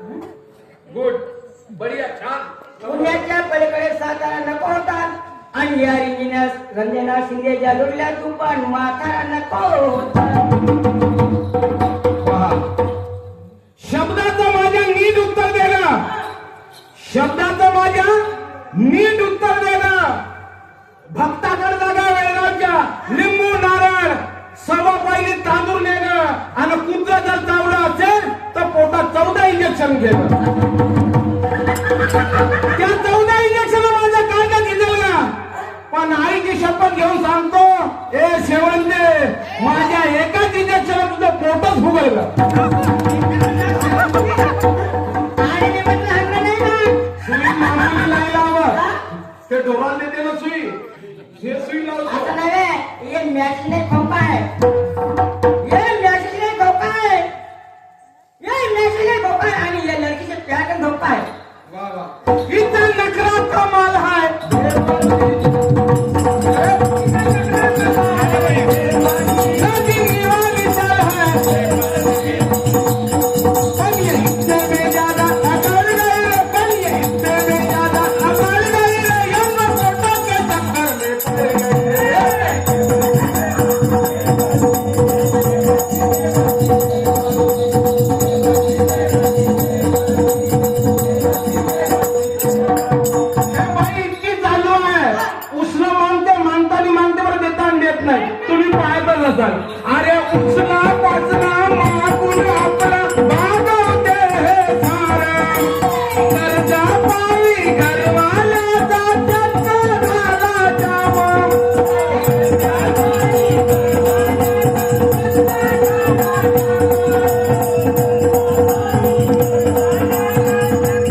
Good, बढिया, छान. पुण्याच्या पलीकडे सातारा नको होता आणि या इंजिनियर रंजना शिंदेच्या लुडल्या तुपान म्हातारा नको होता. पहा, शब्दाचं माझ्या नीट उत्तर दे ना. शब्दाचं माझ्या नीट उत्तर दे ना. भक्ताकडे जागा वेळगावच्या लिंबू नारळ सव्वा पहिली तांदूळ नेणं आणि कुत्र जर चावलं असेल तर पोटात 14 इंजेक्शन घेणं.